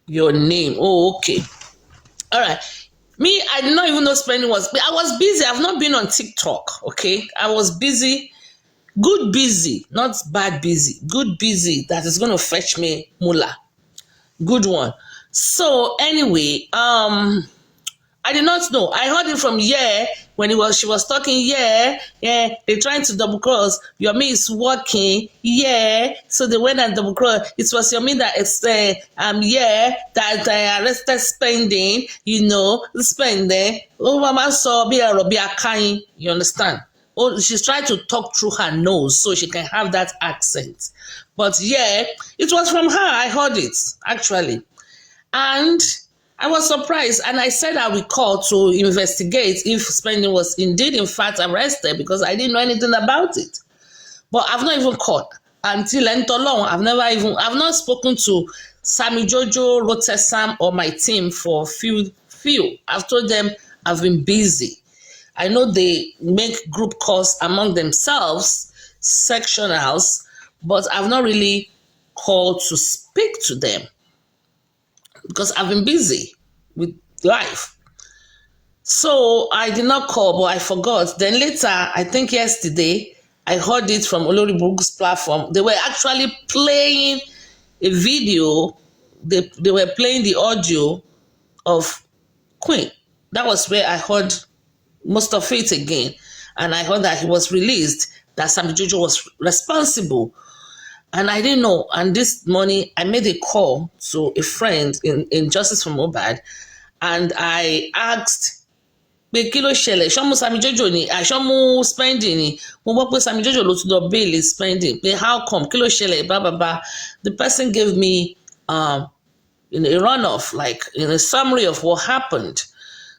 Your name. Oh, okay. All right. Me, I did not even know spending was. I was busy. I've not been on TikTok. Okay, I was busy. Good busy, not bad busy. Good busy that is going to fetch me moolah. Good one. So anyway, I did not know. I heard it from when she was talking. They're trying to double cross. Yomi is working. So they went and double cross. It was Yomi that that they arrested spending. Spending. Oh, mama saw be a kind. You understand? Oh, she's trying to talk through her nose so she can have that accent. But it was from her. I heard it actually. And I was surprised, and I said I will call to investigate if spending was indeed, in fact, arrested because I didn't know anything about it. But I've not even called until Entolong. I've not spoken to Sammy Jojo, Rotesam, or my team for few. I've told them I've been busy. I know they make group calls among themselves, sectionals, but I've not really called to speak to them because I've been busy with life. So I did not call, but I forgot. Then later, I think yesterday, I heard it from Olori Burug's platform. They were actually playing a video. They were playing the audio of Queen. That was where I heard most of it again. And I heard that he was released, that Sammy Jojo was responsible. And I didn't know. And this morning, I made a call to a friend in Justice for Mohbad, and I asked, pé kí ló ṣẹlẹ̀, ṣọ́mú Sammy Jojo ni, ṣọ́mú spending ni, mo gbọ́ pé Sammy Jojo ló ti lọ bail spending, pé how come, kí ló ṣẹlẹ̀, blah, blah, blah. The person gave me in a run-off, like in a summary of what happened.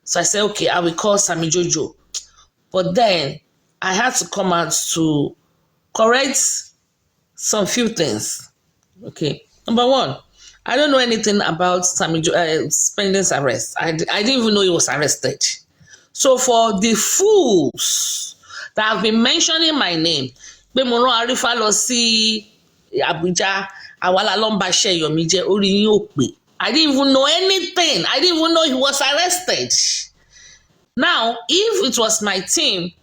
So I said, okay, I will call Sammy Jojo. But then I had to come out to correct some few things. Okay. Number one, I don't know anything about Spending's arrest. I didn't even know he was arrested. So for the fools that have been mentioning my name, pé mo rán Arifa lọ sí Abuja, àwa la lọ ń bá ṣe Yomi jẹ́, orí yín ò pé. I didn't even know anything. I didn't even know he was arrested. Now, if it was my team,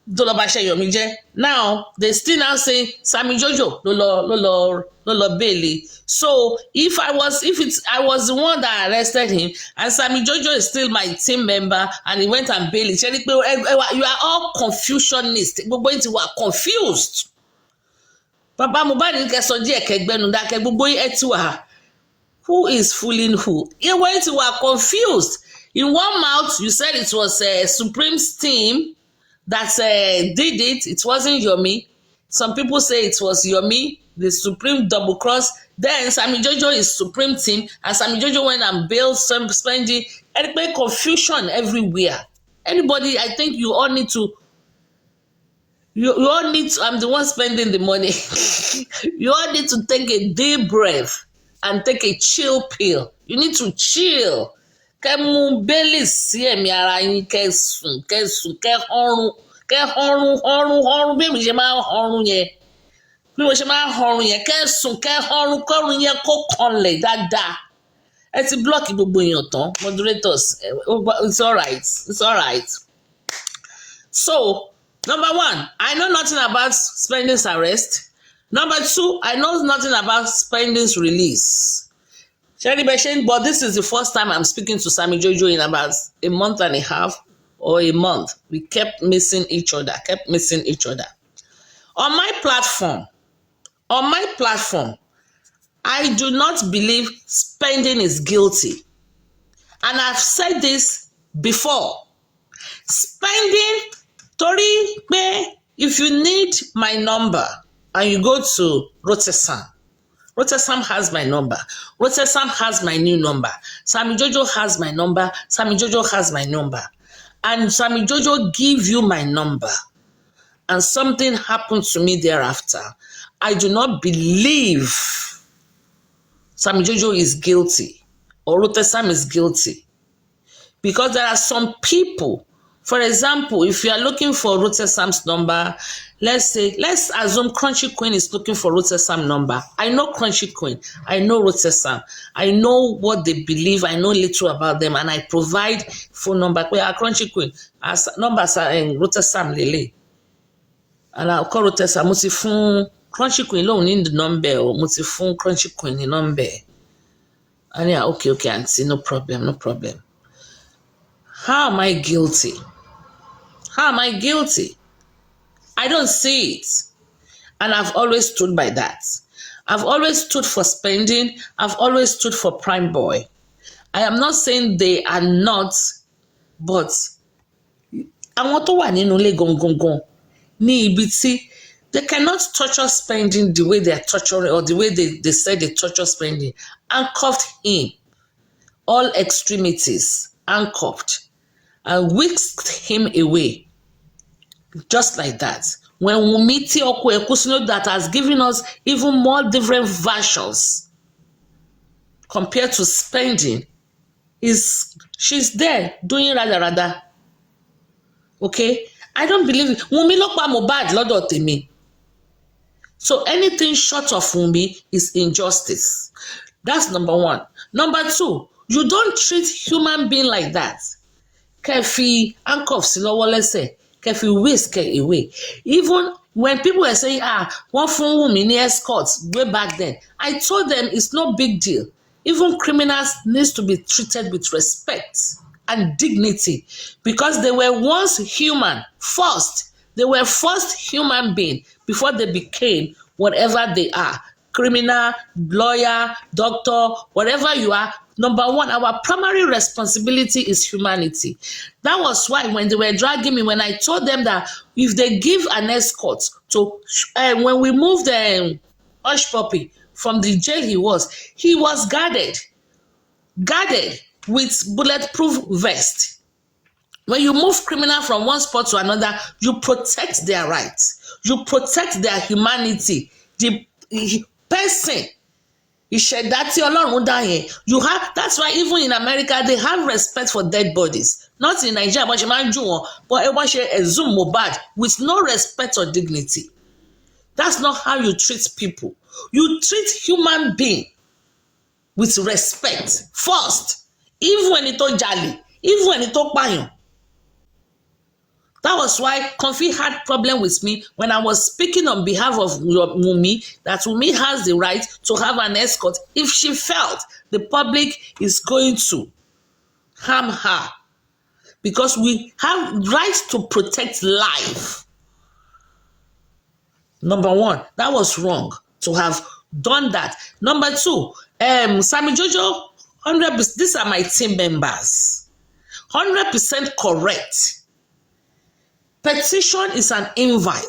now they still now say Sammy Jojo lolo Bailey. So if I was the one that arrested him, and Sammy Jojo is still my team member, and he went and Bailey, you are all confusionists. Gbogbo yín ti wà confused. Baba Mohbad ní kẹ́ sọ díẹ̀ kẹ́gbẹ́nu dákẹ́, gbogbo yín ẹ ti wà. Who is fooling who? You were confused. In one mouth, you said it was Supreme's team that did it. It wasn't Yomi. Some people say it was Yomi, the Supreme double cross. Then Sammy Jojo is Supreme team, and Sammy Jojo went and bailed some spending. And confusion everywhere. Anybody, I think you all need to. You all need to. I'm the one spending the money. You all need to take a deep breath and take a chill pill. You need to chill. Kẹ́ mú bẹ́lí sí ẹ̀mí ara yín, kẹ́ sùn, kẹ́ họrun bí mi ṣe máa ń họrun yẹn. Bí mo ṣe máa ń họrun yẹn, kẹ́ sùn, kẹ́ họrun, kọ́run yẹn kó kanlẹ̀ dáadáa. Ẹ ti blọ́ọ̀kì gbogbo èèyàn tán, moderators. It's all right. So, number one, I know nothing about Spending's arrest. Number two, I know nothing about Spending's release. But this is the first time I'm speaking to Sammy Jojo in about a month and a half or a month. We kept missing each other. On my platform, I do not believe Spending is guilty. And I've said this before. Spending, torí pé if you need my number and you go to Rotesam has my number. Rotesam has my new number. Sammy Jojo has my number. And Sammy Jojo give you my number. And something happened to me thereafter. I do not believe Sammy Jojo is guilty or Rotesam is guilty. Because there are some people For example, if you are looking for Rotesam's number, let's assume Crunchy Queen is looking for Rotesam number. I know Crunchy Queen. I know Rotesam. I know what they believe. I know little about them, and I provide phone number. We are Crunchy Queen. As numbers are in Rotesam Lele. And I'll call Rotesam. Muti phone Crunchy Queen alone in the number, or Muti phone Crunchy Queen in number. And yeah, okay, auntie, no problem. How am I guilty? How am I guilty? I don't see it. And I've always stood by that. I've always stood for spending. I've always stood for Prime Boy. I am not saying they are not, but àwọn tó wà nínú ilé gangan ní ibi tí they cannot torture spending the way they are torturing, or the way they said they torture spending. Handcuffed him, all extremities, handcuffed, and whisked him away. Just like that. When Wumiti Okuekusino that has given us even more different versions compared to spending, she's there doing rather. Okay? I don't believe it. Wumi ló pa Mohbad lọ́dọ̀ tèmi. So anything short of Wumi is injustice. That's number one. Number two, you don't treat human being like that. Kẹfì handcuffs lọ́wọ́ lẹ́sẹ̀. Kẹfì whisk away. Even when people were saying, wọ́n fún Wunmi ní escort way back then, I told them it's no big deal. Even criminals needs to be treated with respect and dignity, because they were once human first. They were first human being before they became whatever they are. Criminal, lawyer, doctor, whatever you are. Number one, our primary responsibility is humanity. That was why when they were dragging me, when I told them that if they give an escort to, when we moved Hush Puppy from the jail he was guarded with bulletproof vest. When you move criminal from one spot to another, you protect their rights. You protect their humanity. The person, that's why even in America they have respect for dead bodies. Not in Nigeria, but Zoom Mohbad with no respect or dignity. That's not how you treat people. You treat human being with respect first, even when it talk jolly, even when it talk payan. That was why Comfy had problem with me when I was speaking on behalf of Wunmi, that Wunmi has the right to have an escort if she felt the public is going to harm her. Because we have rights to protect life. Number one, that was wrong to have done that. Number two, Sammy Jojo, 100%, these are my team members. 100% correct. Petition is an invite.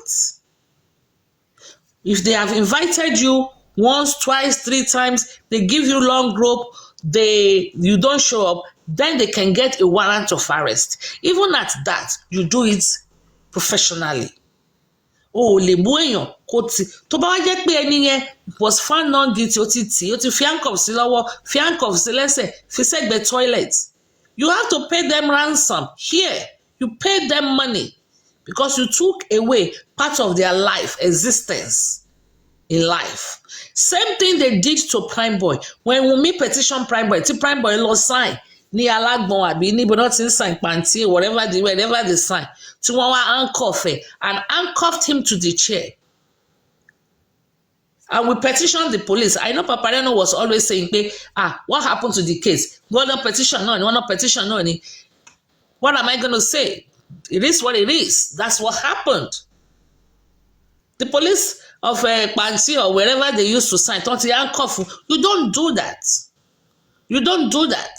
If they have invited you once, twice, 3 times, they give you long rope, you don't show up, then they can get a warrant of arrest. Even at that, you do it professionally. Le mú èèyàn kó ti tó bá wá jẹ́ pé ẹni yẹn was found non guilty, ó ti fi handcuff sí lọ́wọ́, fi handcuff sí lẹ́sẹ̀, fi sẹ́gbẹ̀ẹ́ toilet. You have to pay them ransom. Here, you pay them money because you took away part of their life, existence in life. Same thing they did to Prime Boy. When Wunmi petition Prime Boy, tí Prime Boy lọ sign ní alágbọ̀n àbí níbo náà ti ń sign pàǹtí, whatever they sign, tí wọ́n wá handcuff and handcuffed him to the chair. And we petitioned the police. I know Papariano was always saying, what happened to the case? What petition? What am I going to say? It is what it is. That's what happened. The police of Pansi or wherever they used to sign, you don't do that. You don't do that.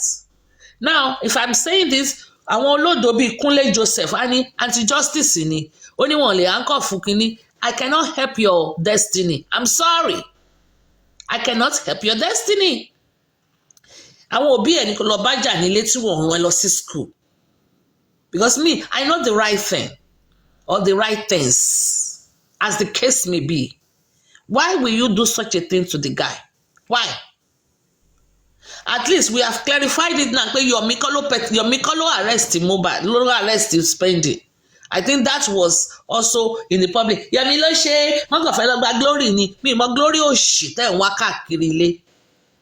Now, if I'm saying this, àwọn olódò bíi Kúnlé Joseph anti-justice ni ó ní wọn lè handcuff kínní. I cannot help your destiny. I'm sorry. I cannot help your destiny. Àwọn òbí ẹ̀ ní kó lọ bá jà nílé tí wọ́n rán lọ sí school. Because me, I know the right thing or the right things, as the case may be. Why will you do such a thing to the guy? Why? At least we have clarified it now. Your Mikolo arrest mobile, arrest spending. I think that was also in the public. Yẹmi ló ṣe wọn kàn fẹ́ lọ gba glory ni mi mọ glory òṣì tẹ̀ ń wá káàkiri ilé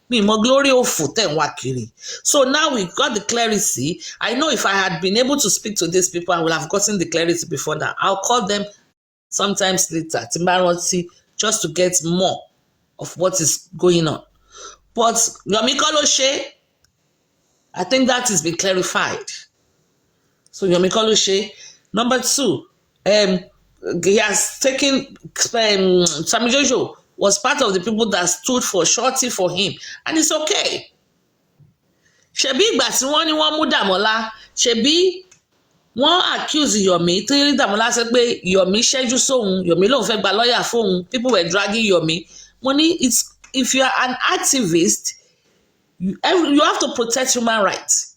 mi mọ glory òfò tẹ̀ ń wá kiri. So now we got the clarity. I know if I had been able to speak to these people, I would have gotten the clarity before now. I'll call them sometimes later, tí just to get more of what is going on. But Yomi Koloshe, I think that has been clarified. So Yomi Koloshe, number 2, he has taken Sammy Jojo was part of the people that stood for Shorty for him, and it's okay. Ṣebí ìgbà tí wọ́n ní wọ́n mú Dàmọ́lá, ṣebí wọ́n accuse Yomi tí Dàmọ́lá sọ pé Yomi ṣẹ́jú sóhun, Yomi lòun fẹ́ gba lọ́ọ̀yà fóun, people were dragging Yomi. Money, if you are an activist, you have to protect human rights.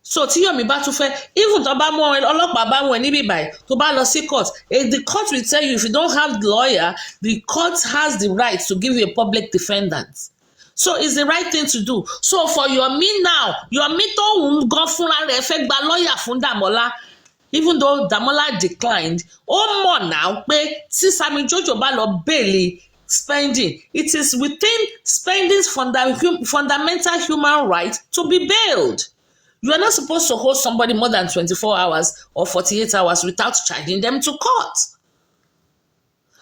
So tí Yomi bá tún fẹ́, even tó bá mú ọlọ́pàá bá mú ẹ níbí báyìí tó bá lọ sí court, the court will tell you if you don't have the lawyer, the court has the right to give you a public defendant. So it's the right thing to do. So for Yomi now, Yomi tó ń gan fúnra rẹ̀ fẹ́ gba lọ́ọ̀yà fún Dàmọ́lá, even though Damola declined, ó mọ̀ now pé tí Sammy Jojo bá lọ bẹ́ẹ̀lì spending, it is within spending's fundamental human right to be bailed. You are not supposed to hold somebody more than 24 hours or 48 hours without charging them to court.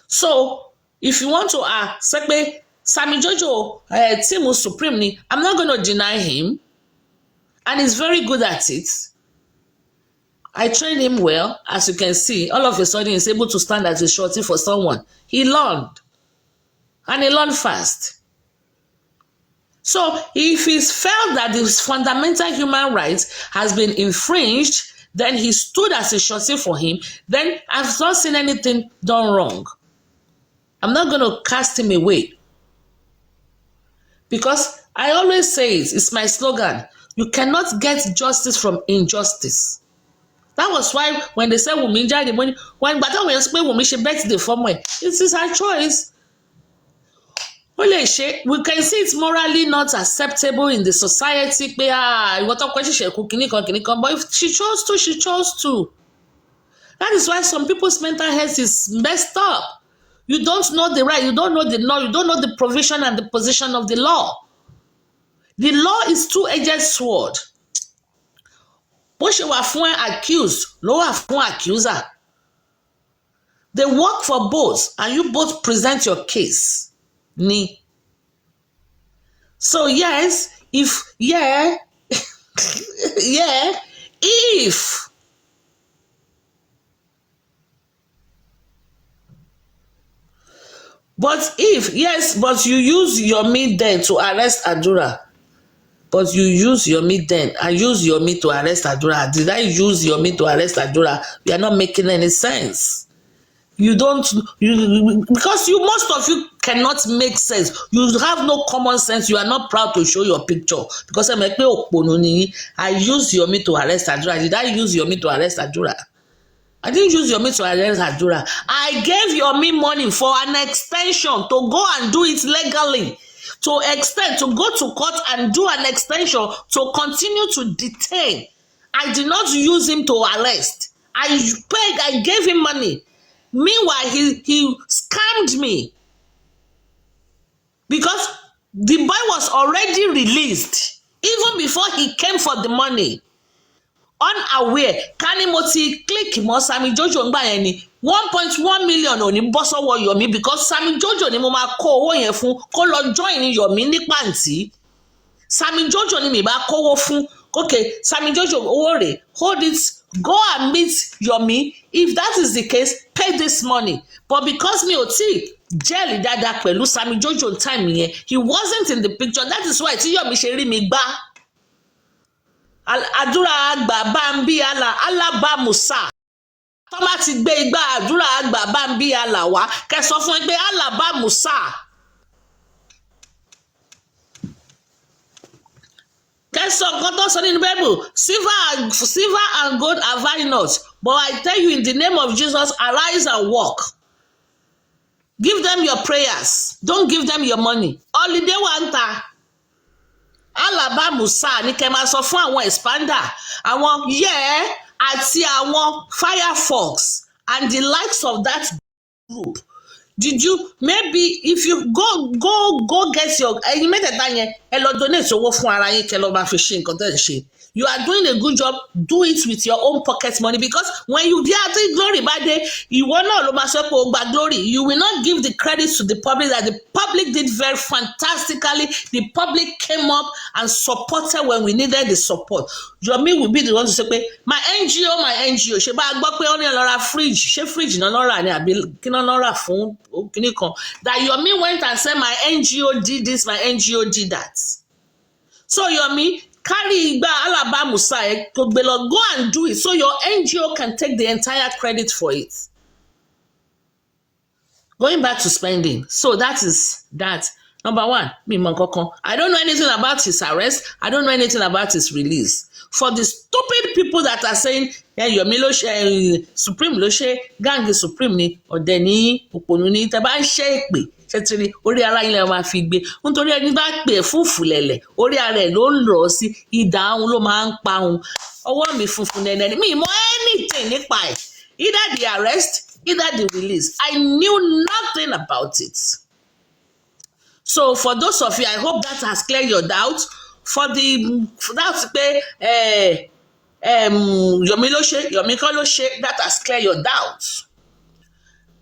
So if you want to say pé Sammy Jojo Timu Supreme ni, I'm not going to deny him, and he's very good at it. I trained him well, as you can see. All of a sudden, he's able to stand as a shorty for someone. He learned. And he learned fast. So, if he's felt that his fundamental human rights has been infringed, then he stood as a shorty for him, then I've not seen anything done wrong. I'm not going to cast him away. Because I always say it's my slogan, you cannot get justice from injustice. That was why when they said Wunmi jáde, when gbàtà wọ́n sọ pé Wunmi ṣe birthday fọ́mọ ẹ̀, it is her choice. We can see it's morally not acceptable in the society pé ìwọ tó kọ́ ṣiṣẹ́ kú kìnnìkan, but if she chose to, she chose to. That is why some people's mental health is messed up. You don't know the right, you don't know the law, you don't know the provision and the position of the law. The law is two-edged sword. Bó ṣe wà fún accused ló wà fún accuser. They work for both and you both present your case. Ni. So yes, if but you use Yomi then to arrest Adura. But you use Yomi then. I use Yomi to arrest Adura. Did I use Yomi to arrest Adura? We are not making any sense. Because most of you cannot make sense. You have no common sense. You are not proud to show your picture. Because I use Yomi to arrest Adura. Did I use Yomi to arrest Adura? I didn't use Yomi to arrest Adura. I gave Yomi money for an extension to go and do it legally. To extend, to go to court and do an extension to continue to detain. I did not use him to arrest. I gave him money. Meanwhile, he scammed me. Because the boy was already released, even before he came for the money. Unaware, Kanimoti click mo Sammy Jojo ngba yẹn ni 1.1 million ò ní bọ́ sọ́wọ́ Yomi because Sammy Jojo ni mo máa kó owó yẹn fún kó lọ join Yomi ní pàǹtí. Sammy Jojo ni mi bá kówó fún. Okay, Sammy Jojo owó rẹ̀, hold it, go and meet Yomi. If that is the case, pay this money. But because mi ò tí jẹ́rìí dáadáa pẹ̀lú Sammy Jojo time yẹn, he wasn't in the picture. That is why tí Yomi ṣe rí mi gbá. Àdúrà àgbà bá ń bí alábà Musa. Tó bá ti gbé igbá àdúrà àgbà bá ń bí àlà wá, kẹ́ sọ fún pé alábà Musa. Kẹ́ sọ nǹkan tó sọ nínú Bible, silver and gold have I not, but I tell you in the name of Jesus, arise and walk. Give them your prayers. Don't give them your money. Holiday wanta. Alaba Musa ní kẹ́ máa sọ fún àwọn expander, àwọn yeah àti àwọn Firefox and the likes of that group. Did you maybe if you go get your ẹyin mẹ́tẹ̀ẹ̀ta yẹn ẹ lọ donate owó fún ara yín kẹ́ lọ máa fi ṣe nǹkan tẹ́ ẹ ṣe. You are doing a good job, do it with your own pocket money, because when you get the glory by day, you will not glory. You will not give the credit to the public that the public did very fantastically. The public came up and supported when we needed the support. Yomi will be the one to say, my NGO, ṣe bá gbọ́ pé ó ní lọ ra fridge, ṣé fridge náà lọ rà ní àbí kí náà lọ rà fún kíní kan. That Yomi went and said, my NGO did this, my NGO did that. So Yomi, carry Igba Alaba Musa, go and do it so your NGO can take the entire credit for it. Going back to spending, so that is that. Number one, I don't know anything about his arrest. I don't know anything about his release. For the stupid people that are saying, yeah, Yomi Supreme Loshe, Gang Supreme ni, Odeni, Oponuni, Taban Shake. Ṣètìrí orí ara ilẹ̀ máa fi gbé nítorí ẹni bá pè fúfú lẹ̀lẹ̀ orí ara ẹ̀ ló ń lọ sí ìdá òun ló máa ń pa òun ọwọ́ mi funfun nẹ́nẹ́ mi mọ anything nípa ẹ̀ either the arrest either the release I knew nothing about it. So for those of you, I hope that has cleared your doubt. For that pé Yomi kọ́ ló ṣe, that has cleared your doubt.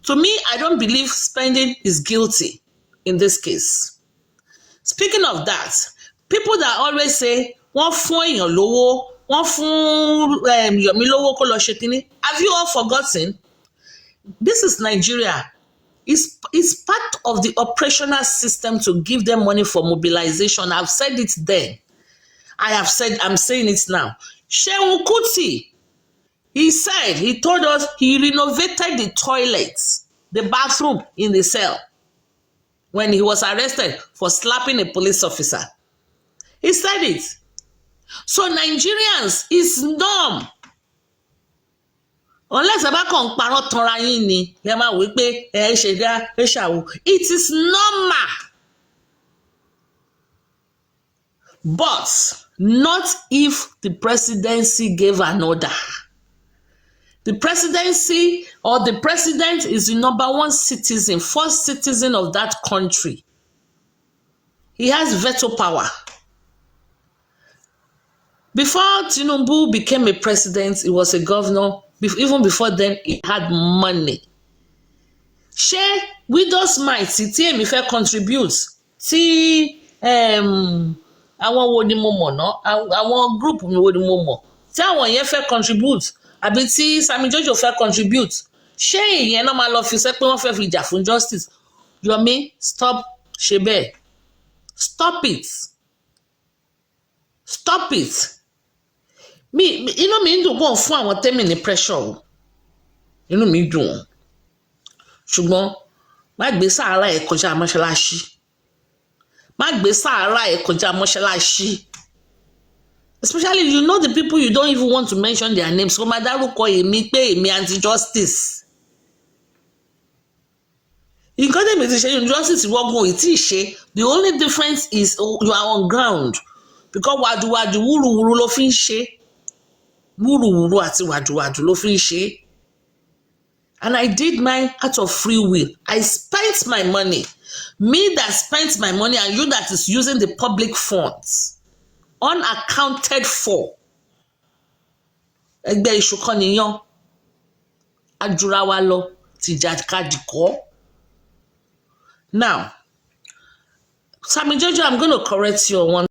To me, I don't believe spending is guilty in this case. Speaking of that, people that always say, wọ́n fún èèyàn lówó, wọ́n fún Yomi lówó kó lọ ṣe kíní. Have you all forgotten? This is Nigeria. It's part of the operational system to give them money for mobilization. I've said it then. I'm saying it now. Seun Kuti, he told us he renovated the toilets, the bathroom in the cell when he was arrested for slapping a police officer. He said it. So Nigerians is dumb. Unless ẹ bá kàn parọ́ tanra yín ni, ẹ máa wí pé ẹ ṣe dá ẹ ṣàwò. It is normal. But not if the presidency gave an order. The presidency or the president is the number one citizen, first citizen of that country. He has veto power. Before Tinubu became a president, he was a governor. Even before then, he had money. Ṣé widows might tí èmi fẹ́ contribute tí àwọn wo ni mo mọ̀ ná àwọn group mi wo ni mo mọ̀ tí àwọn yẹn fẹ́ contribute àbí tí Sami Jojo fẹ́ contribute ṣé ìyẹn náà máa lọ fi ṣe pé wọ́n fẹ́ fi jà fún justice. Yomi, stop ṣe bẹ́ẹ̀. Stop it. Stop it. Inú mi ń dùn gan fún àwọn tẹ́mì ní pressure o. Inú mi dùn. Ṣùgbọ́n má gbé sàárà ẹ̀ kọjá mọ́ṣáláṣí. Má gbé sàárà ẹ̀ kọjá mọ́ṣáláṣí. Especially you know the people you don't even want to mention their names. So má dárúkọ èmi pé èmi anti-justice. Nǹkan tẹ̀mí ti ṣe injustice wọ́gun ò tí ì ṣe. The only difference is you are on ground. Because wàdùwàdù wúruwúru ló fi ń ṣe. Wúruwúru àti wàdùwàdù ló fi ń ṣe. And I did mine out of free will. I spent my money. Me that spent my money and you that is using the public funds. Unaccounted for. Ẹgbẹ́ iṣu kan nìyàn. Ajura wa lọ tìjàkadì kọ́. Now, Sami Jojo, I'm going to correct you on one.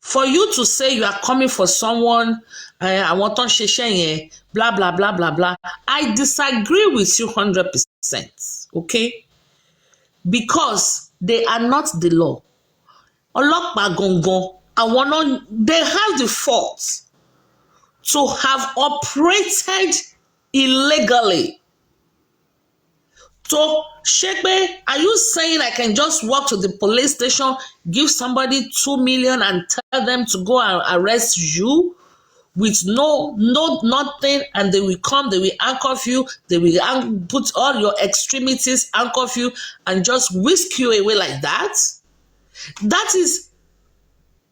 For you to say you are coming for someone, àwọn tó ń ṣiṣẹ́ yẹn, blah, blah, blah, blah, blah, I disagree with you 100%, okay? Because they are not the law. Ọlọ́pàá gangan, àwọn náà, they have the fault to have operated illegally. So, Shekbe, are you saying I can just walk to the police station, give somebody 2 million and tell them to go and arrest you with no nothing, and they will come, they will handcuff you, they will put all your extremities, handcuff you, and just whisk you away like that? That is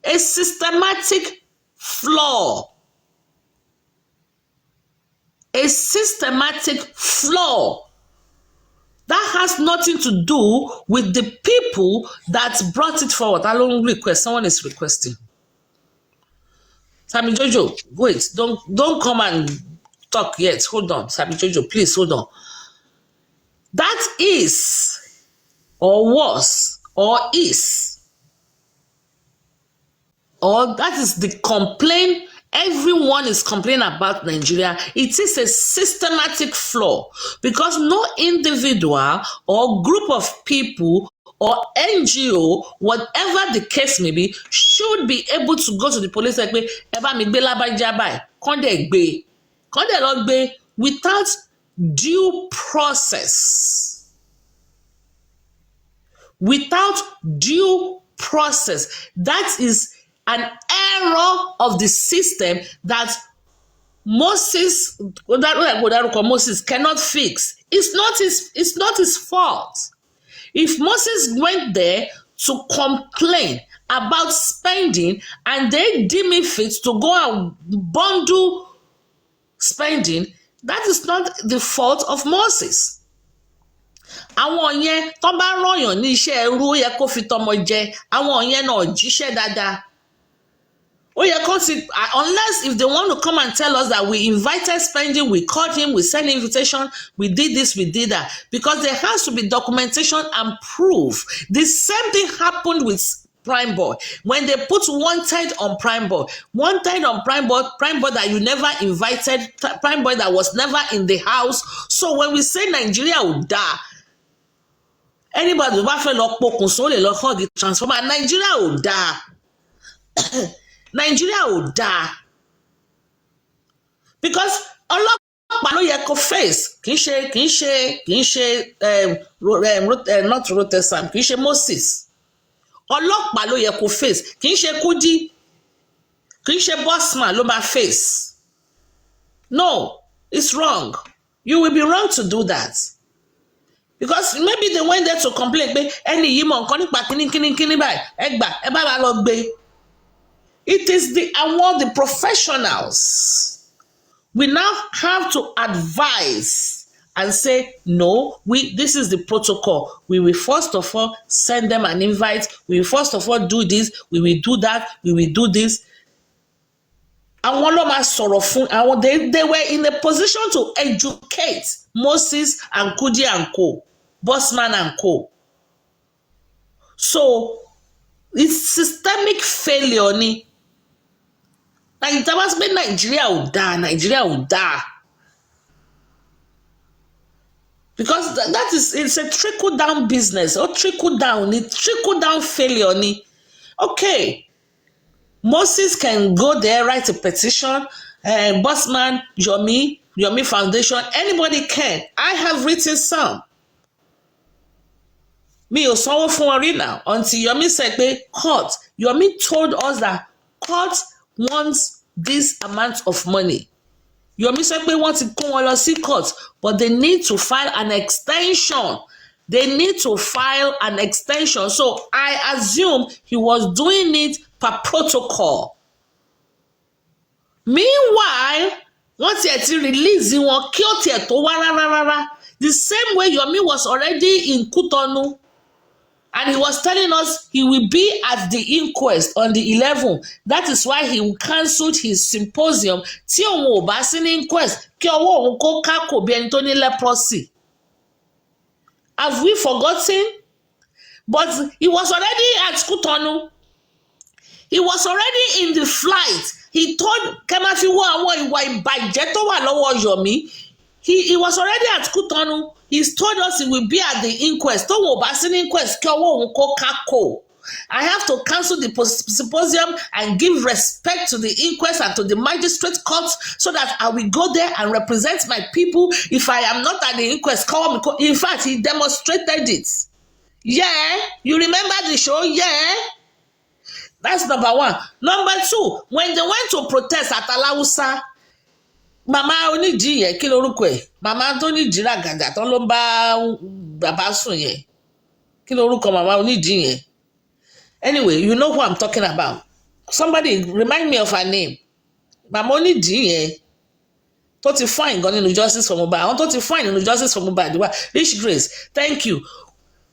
A systematic flaw. A systematic flaw. That has nothing to do with the people that brought it forward. I don't request. Someone is requesting. Sammy Jojo, wait, don't come and talk yet. Hold on. Sammy Jojo, please hold on. That is, or was, or is, or that is the complaint. Everyone is complaining about Nigeria. It is a systematic flaw because no individual or group of people or NGO, whatever the case may be, should be able to go to the police like, "Eba mi gbe labaja bai, konde lọ gbé," without due process. Without due process. That is an error of the system that Moses cannot fix. It's not his fault. If Moses went there to complain about spending and they deem it fit to go and bundle spending, that is not the fault of Moses. Àwọn yẹn tó bá rọyàn ní iṣẹ́ ẹrú ó yẹ kó fi tọmọ jẹ, àwọn yẹn náà jíṣẹ́ dáadáa. Ó yẹ kó ti, unless if they want to come and tell us that we invited spending, we called him, we sent invitation, we did this, we did that, because there has to be documentation and proof. The same thing happened with Prime Boy. When they put wanted on Prime Boy that you never invited, Prime Boy that was never in the house. So when we say Nigeria will die, anybody who fẹ́ lọ pokùnso lè lọ hug the transformer. Nigeria will die. Nigeria will die. Because ọlọ́pàá ló yẹ kó face, kì í ṣe not Rotesam, kì í ṣe Moses. Ọlọ́pàá ló yẹ kó face, kì í ṣe Kudi, kì í ṣe Bossman ló máa face. No, it's wrong. You will be wrong to do that. Because maybe they went there to complain pé ẹni yìí mọ̀ nǹkan nípa kíní báyìí, ẹ bá wa lọ gbé. It is the professionals. We now have to advise and say, no, this is the protocol. We will first of all send them an invite. We will first of all do this. We will do that. We will do this. Àwọn ló máa sọ̀rọ̀ fún, they were in a position to educate Moses and Kudi and co, Bossman and co. So it's systemic failure ni. Like that was been Nigeria will die. Because it's a trickle down business or trickle down failure ni. Okay. Moses can go there, write a petition, Bossman, Yomi Foundation, anybody can. I have written some. Mi ò sanwó fún wọn rí now until Yomi said pé court. Yomi told us that court wants this amount of money. Yomi said pé wọ́n ti kó wọn lọ sí court, but they need to file an extension. So I assume he was doing it per protocol. Meanwhile, wọ́n tiẹ̀ ti release wọn kí ó tiẹ̀ tó wá rárá. The same way Yomi was already in Kutonu. And he was telling us he will be at the inquest on the 11th. That is why he cancelled his symposium. Tí òun ò bá sí ní inquest, kí ọwọ́ òun kó kákò bí ẹni tó ní leprosy. Have we forgotten? But he was already at Kutonu. He was already in the flight. He told Kemafiwo àwọn ìwà ìbàjẹ́ tó wà lọ́wọ́ Yomi. He was already at Kutonu. He's told us he will be at the inquest. I have to cancel the symposium and give respect to the inquest and to the magistrate courts so that I will go there and represent my people. If I am not at the inquest, call me. In fact, he demonstrated it. Yeah, you remember the show? Yeah. That's number one. Number two, when they went to protest at Alausa, Mama onídìí yẹn kí lorúkọ ẹ̀? Mama tó nídìí ràgàdà tó ló ń bá bàbá sùn yẹn. Kí lorúkọ mama onídìí yẹn? Anyway, you know who I'm talking about. Somebody remind me of her name. Màmá onídìí yẹn tó ti fine gan nínú justice for Mohbad. Àwọn tó ti fine nínú justice for Mohbad wá. Rich Grace, thank you.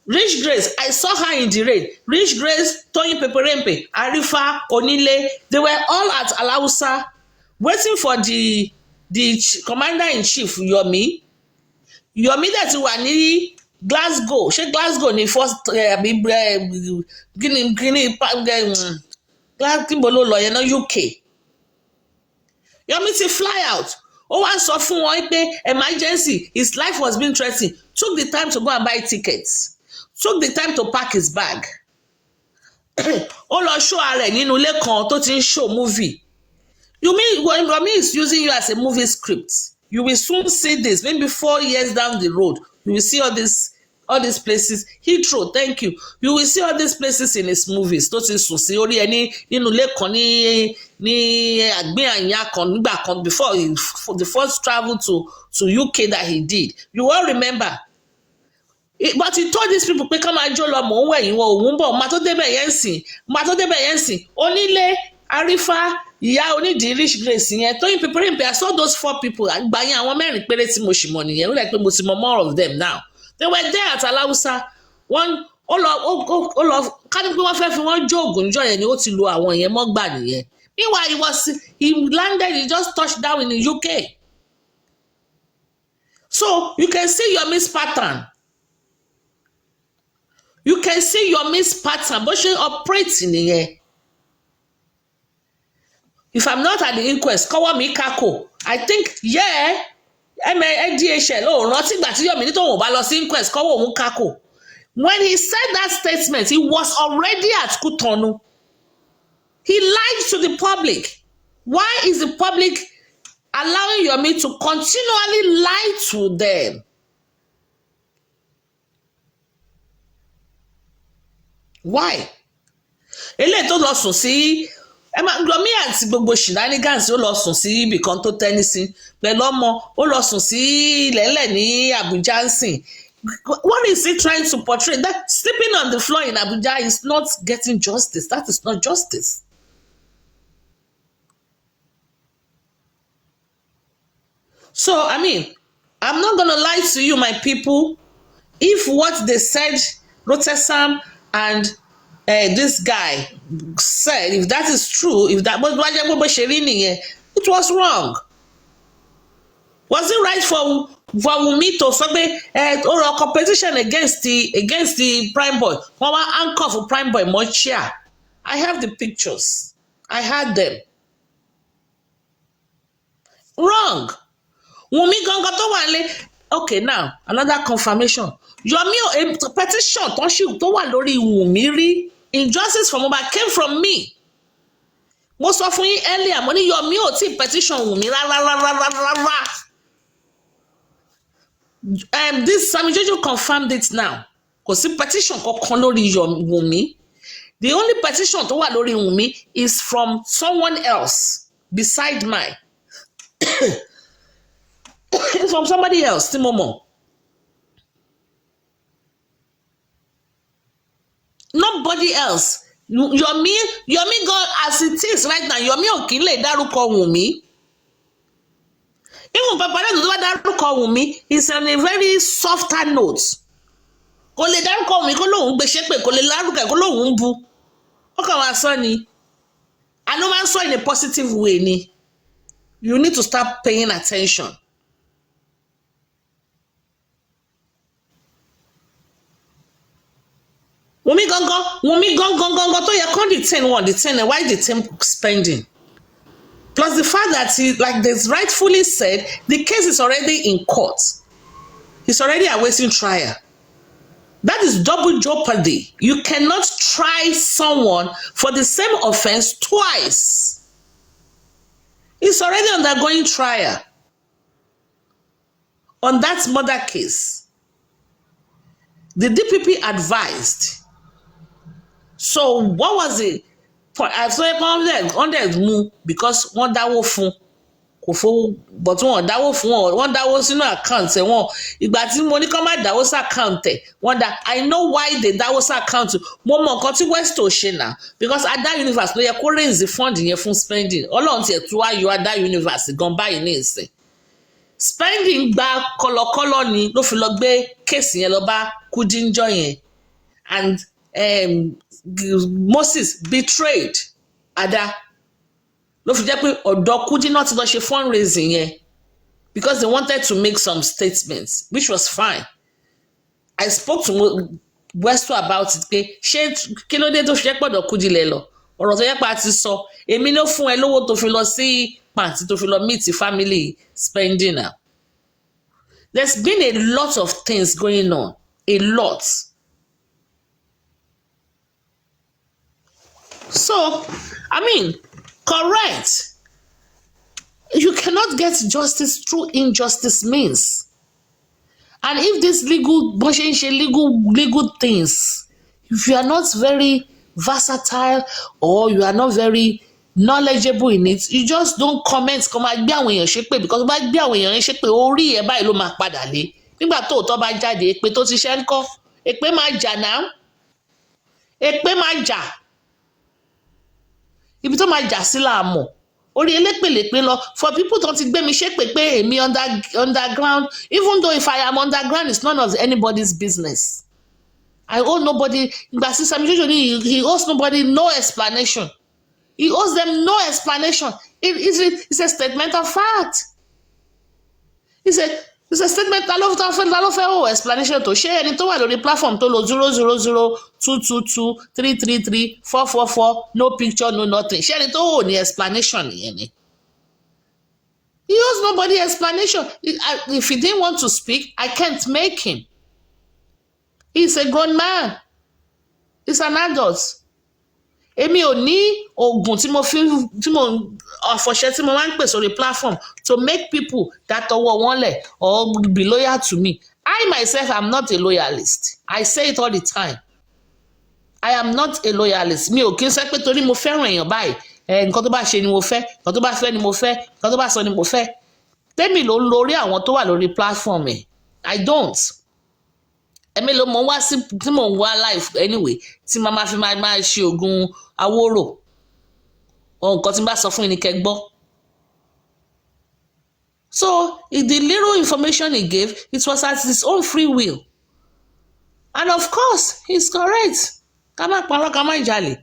Rich Grace, I saw her in the raid. Rich Grace, Toyin Peperempe, Arifa, Onile, they were all at Alausa waiting for the commander-in-chief, Yomi. Yomi that wà ní Glasgow. Ṣé Glasgow ní first Guinea Glasgow ló lọ yẹn náà UK. Yomi ti fly out. Ó wá sọ fún wọn pé emergency, his life was being threatened. Took the time to go and buy tickets. Took the time to pack his bag. Ó lọ show ara ẹ̀ nínú ilé kan tó ti ń show movie. You mean when Yomi is using you as a movie script? You will soon see this. Maybe 4 years down the road, you will see all these places. Heathrow, thank you. You will see all these places in his movies. Tó ti sùn sí orí ẹni nínú ilé kan ní àgbín àyà kan nígbà kan before the first travel to UK that he did. You all remember. But he told these people pé ká máa jó lọ mò ń wẹ̀yìn wọn òun bọ̀ máa tó débẹ̀ yẹn sìn Onílé Arífá ìyá onídìí Rich Grace yẹn Tóyìn Peperempe. I saw those 4 people àgbà yẹn àwọn 4 péré tí mo ṣì mọ̀ nìyẹn ó lẹ pé mo ti mọ more of them now. They were there at Alausa. One ó lọ ká ní pé wọ́n fẹ́ fi wọ́n jó ògùn níjọ́ yẹn ni ó ti lo àwọn yẹn mọ́gbà nìyẹn. Meanwhile he landed, he just touched down in the UK. So you can see your miss pattern. You can see your miss pattern bó ṣe operate nìyẹn. If I'm not at the inquest, kọ́wọ́ mi kákò. I think DHL rántí ìgbà tí Yomi ní tóun ò bá lọ sí inquest kọ́wọ́ òun kákò. When he said that statement, he was already at Kútọ̀nù. He lied to the public. Why is the public allowing Yomi to continually lie to them? Why? Eléyìí tó lọ sùn sí Yomi àti gbogbo shenanigans ó lọ sùn sí ibì kan tó tẹ́ni sí pẹ̀lú ọmọ ó lọ sùn sí ilẹ̀ẹ́lẹ̀ ní Abuja ń sìn. What is he trying to portray? That sleeping on the floor in Abuja is not getting justice. That is not justice. So, I mean, I'm not going to lie to you, my people. If what they said, Rotesam and this guy said, if that is true, if that was it was wrong. Was it right for Wunmi to sọ pé or a competition against the Prime Boy? Wọ́n wá anchor for Prime Boy mọ́ chair. I have the pictures. I had them. Wrong. Wunmi gangan tó wà nílé. Okay, now another confirmation. Yomi a petition tó wà lórí Wunmi rí injustice for Mohbad came from me. Mo sọ fún yín earlier mo ní Yomi ò tí petition Wunmi rárá. This Sammy Jojo confirmed it now. Kò sí petition kankan lórí Wunmi. The only petition tó wà lórí Wunmi is from someone else beside mine. It's from somebody else, Timomo. Nobody else. Yomi God as it is right now. Yomi ò kí lè dárúkọ Wunmi. Even Papariano tó bá dárúkọ Wunmi is on a very softer note. Kò lè dárúkọ Wunmi kó lóun gbé ṣépè kò lè dárúkọ kó lóun bú. Ó kàn wá sọ ni. I know man sọ in a positive way ni. You need to start paying attention. Wunmi gangan tó yẹ kán detain why detain spending? Plus the fact that he, like they rightfully said, the case is already in court. He's already awaiting trial. That is double jeopardy. You cannot try someone for the same offense twice. He's already undergoing trial on that murder case. The DPP advised. So what was it? I saw on there move because one dáwó fún kò fowó but wọ́n dáwó fún wọn, wọ́n dáwó sínú account ẹ̀ wọ́n ìgbà tí mo ní kọ́ má dáwó sí account ẹ̀ wọ́n dá I know why they dáwó sí account mo mọ nǹkan tí Westo ṣe náà because Ada Universe ló yẹ kó raise the fund yẹn fún spending Ọlọ́run tiẹ̀ tún wá yọ Ada Universe gan báyìí ní ìsìn spending gba kọlọkọlọ ni ló fi lọ gbé kéèsì yẹn lọ bá Kúdínjọ yẹn and Moses betrayed Ada ló fi jẹ́ pé ọ̀dọ̀ Kudi náà ti lọ ṣe fundraising yẹn because they wanted to make some statements which was fine I spoke to Westo about it pé ṣé kí ló dé tó fi jẹ́ pọ̀dọ̀ Kudi lẹ lọ ọ̀rọ̀ tó yẹ pé a ti sọ èmi ló fún ẹ lówó tó fi lọ sí pàǹtí tó fi lọ meet family spending now there's been a lot of things going on a lot. So, I mean, correct. You cannot get justice through injustice means. And if this legal things, if you are not very versatile or you are not very knowledgeable in it, you just don't comment. Come on, gbé àwọn èèyàn ṣépè because bá gbé àwọn èèyàn ṣépè orí ẹ̀ báyìí ló máa padà lé. Nígbà tó tọ́ bá jáde, èpè tó ti ṣe ń kọ́, èpè máa jà náà. Èpè máa jà. Ibi tó máa jà sí là mọ̀ orí elépèlépè lọ for people tó ti gbé mi ṣépè pé èmi underground even though if I am underground it's none of anybody's business I owe nobody ìgbà sí Sami Jojo ni he owes nobody no explanation he owes them no explanation it's a statement of fact it's a statement ta ló fẹ́ o explanation tó ṣé ẹni tó wà lórí platform tó lo 0002223334444 no picture no nothing ṣé ẹni tó wò ní explanation nìyẹn ni he owes nobody explanation if he didn't want to speak I can't make him he's a grown man he's an adult èmi ò ní oògùn tí mo ọ̀fọ̀ṣẹ́ tí mo máa ń pè sórí platform to make people that ọwọ́ wọn lẹ̀ or be loyal to me I myself am not a loyalist I say it all the time I am not a loyalist mi ò kí n sẹ́ pé torí mo fẹ́ràn èèyàn báyìí nǹkan tó bá ṣe ni mo fẹ́ nǹkan tó bá fẹ́ ni mo fẹ́ nǹkan tó bá sọ ni mo fẹ́ tẹ́mi ló ń lórí àwọn tó wà lórí platform ẹ̀ I don't ẹ̀mí ló mọ̀ wá sí tí mò ń wá life anyway tí màá fi máa ṣe oògùn awóró nǹkan tí n bá sọ fún yín ni kẹ́ gbọ́. So the little information he gave it was at his own free will and of course he's correct ká má parọ́ ká má jalè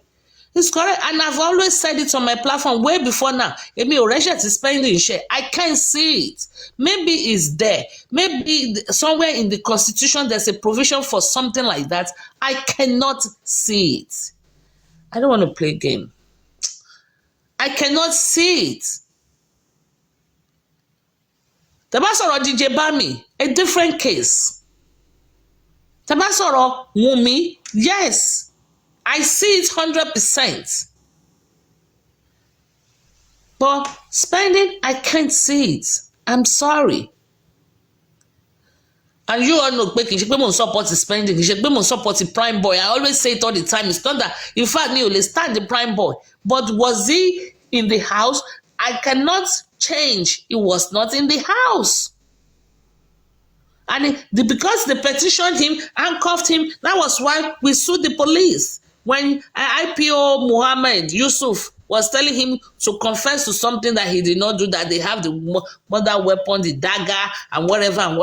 he's correct and I've always said it on my platform way before now èmi ò rẹ́ṣẹ̀ ti spending share I can't see it maybe it's there maybe somewhere in the constitution there's a provision for something like that I cannot see it I don't want to play game I cannot see it tẹ́ bá sọ̀rọ̀ DJ Bami a different case tẹ́ bá sọ̀rọ̀ Wunmi yes I see it 100%. But spending, I can't see it. I'm sorry. And you all know, kì í ṣe pé mo support spending, kì í ṣe pé mo support Prime Boy. I always say it all the time. It's not that, in fact, me only stand the Prime Boy. But was he in the house? I cannot change. He was not in the house. And because they petitioned him, handcuffed him, that was why we sued the police. When IPO Muhammad Yusuf was telling him to confess to something that he did not do, that they have the murder weapon, the dagger, and whatever,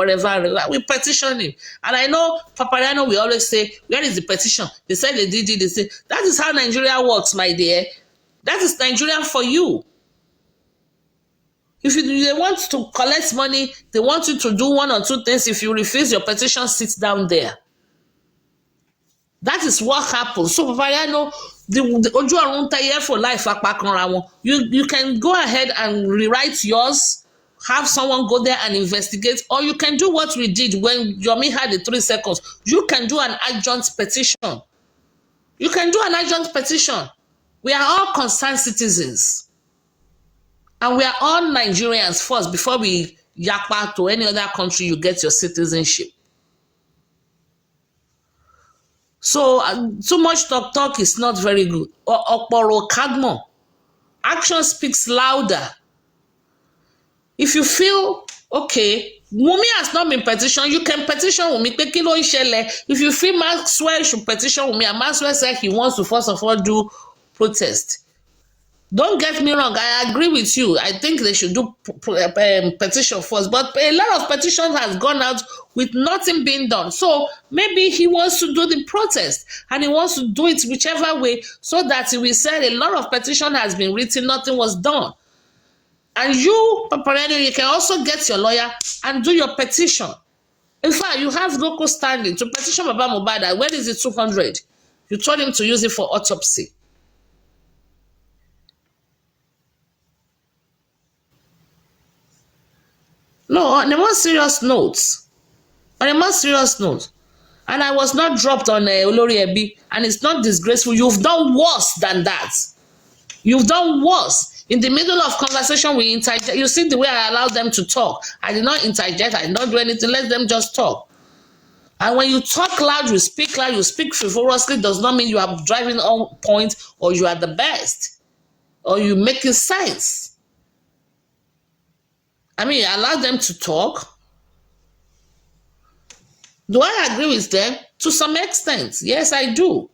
we petitioned him. And I know Papariano, we always say, where is the petition? They said they did it. They say, that is how Nigeria works, my dear. That is Nigeria for you. If they want to collect money, they want you to do one or two things. If you refuse your petition, sit down there. That is what happens. So Papariano, the ojú ọ̀run tẹ́yẹ for life apá kanra wọn. You can go ahead and rewrite yours, have someone go there and investigate, or you can do what we did when Yomi had the 3 seconds. You can do an adjunct petition. You can do an adjunct petition. We are all concerned citizens. And we are all Nigerians first before we yapa to any other country you get your citizenship. So too much talk is not very good. Okporo Kadmo. Action speaks louder. If you feel, okay, Wunmi has not been petitioned, you can petition Wunmi. Pé kí ló ń ṣẹlẹ̀? If you feel Maxwell should petition Wunmi, and Maxwell said he wants to first of all do protest. Don't get me wrong, I agree with you. I think they should do petition first. But a lot of petitions has gone out with nothing being done. So maybe he wants to do the protest and he wants to do it whichever way so that he will say a lot of petition has been written, nothing was done. And you, Papariano, you can also get your lawyer and do your petition. In fact, you have local standing to petition Baba Mohbad. When is it 200? You told him to use it for autopsy. No, on a more serious note, and I was not dropped on Olori Ebi, and it's not disgraceful. You've done worse than that. You've done worse. In the middle of conversation, we interject. You see the way I allowed them to talk. I did not interject. I did not do anything. Let them just talk. And when you talk loud, you speak frivolously, does not mean you are driving on point or you are the best or you making sense. I mean, allow them to talk. Do I agree with them? To some extent, yes, I do.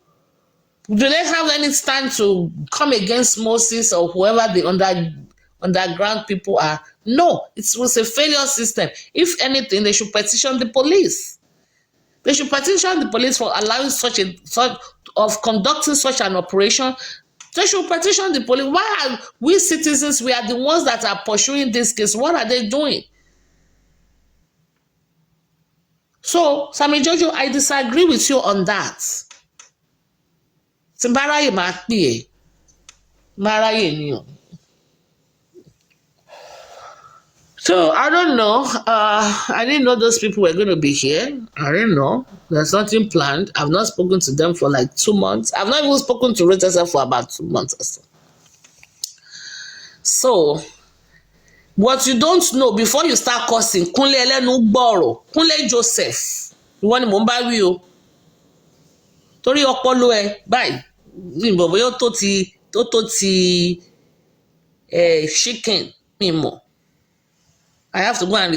Do they have any stand to come against Moses or whoever the underground people are? No, it was a failure system. If anything, they should petition the police. They should petition the police for allowing conducting such an operation. They should petition the police. Why are we citizens, we are the ones that are pursuing this case? What are they doing? So, Sammy Jojo, I disagree with you on that. Timbaraye ma pie. Maraye ni o. So, I don't know. I didn't know those people were going to be here. I didn't know. There's nothing planned. I've not spoken to them for like 2 months. I've not even spoken to Rita for about 2 months or so. So, what you don't know before you start cursing, Kunle Elenu Gboro, Kunle Joseph, ìwọ ni mò ń bá wí o. Torí ọpọlọ ẹ báyìí, ìbò bóyá tó ti chicken mi mọ̀. I have to go and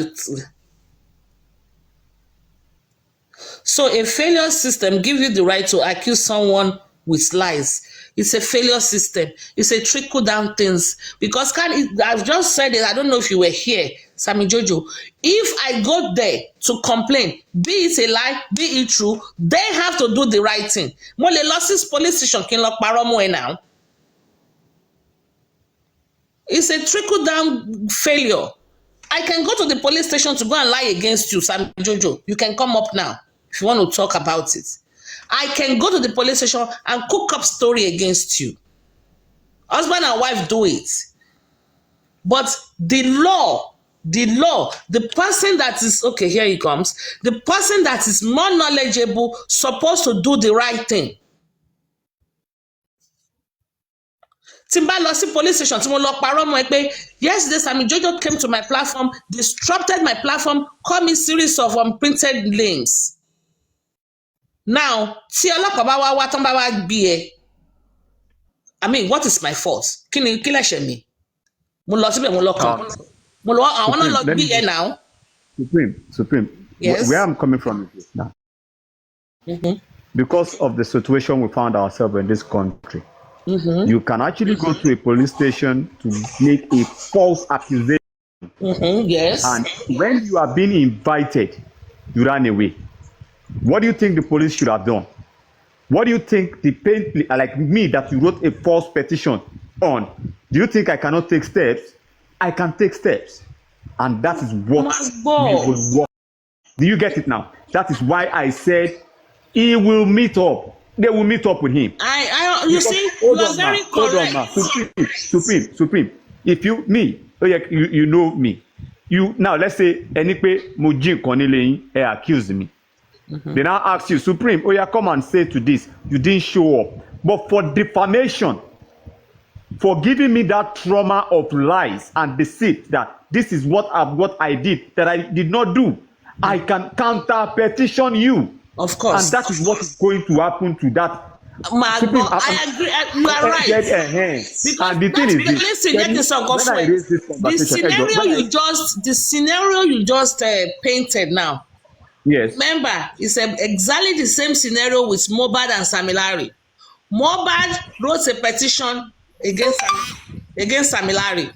So a failure system gives you the right to accuse someone with lies. It's a failure system. It's a trickle down things. Because I've just said it, I don't know if you were here, Sammy Jojo. If I go there to complain, be it a lie, be it true, they have to do the right thing. Mo lè lọ sí police station kí n lọ parọ́ mọ́ ẹ now. It's a trickle down failure. I can go to the police station to go and lie against you, Sammy Jojo. You can come up now if you want to talk about it. I can go to the police station and cook up story against you. Husband and wife do it. But the law, the person that is, okay, here he comes. The person that is more knowledgeable supposed to do the right thing. Tí n bá lọ sí police station tí mo lọ parọ́ mọ́ ẹ pé yesterday Sammy Jojo came to my platform, disrupted my platform, called me series of unprinted names. Now, tí ọlọ́pàá bá wá tán bá wá gbé ẹ, I mean, what is my fault? Kí lẹ̀ṣẹ̀ mi? Mo lọ síbẹ̀ mo lọ kàn. Mo lọ àwọn náà lọ gbé ẹ now. Supreme. Yes. Where I'm coming from is this now. Because of the situation we found ourselves in this country, you can actually go to a police station to make a false accusation. Yes. And when you are being invited, you run away. What do you think the police should have done? What do you think like me that you wrote a false petition on? Do you think I cannot take steps? I can take steps. And that is what we will work. Do you get it now? That is why I said he will meet up. They will meet up with him. You see, you are very correct. Hold on, Supreme. If you know me. You now let's say any pé mo jí nǹkan nílé yín, accuse me. They now ask you, Supreme, come and say to this, you didn't show up. But for defamation, for giving me that trauma of lies and deceit that this is what I did that I did not do, I can counter petition you. Of course. And that is what is going to happen to that Supreme, I agree. You are right. Because Because and the thing is this. listen, get this on When I raise this conversation, the scenario you just painted now. yes, Remember, it's exactly the same scenario with Mohbad and Samilari. Mohbad wrote a petition against Samilari.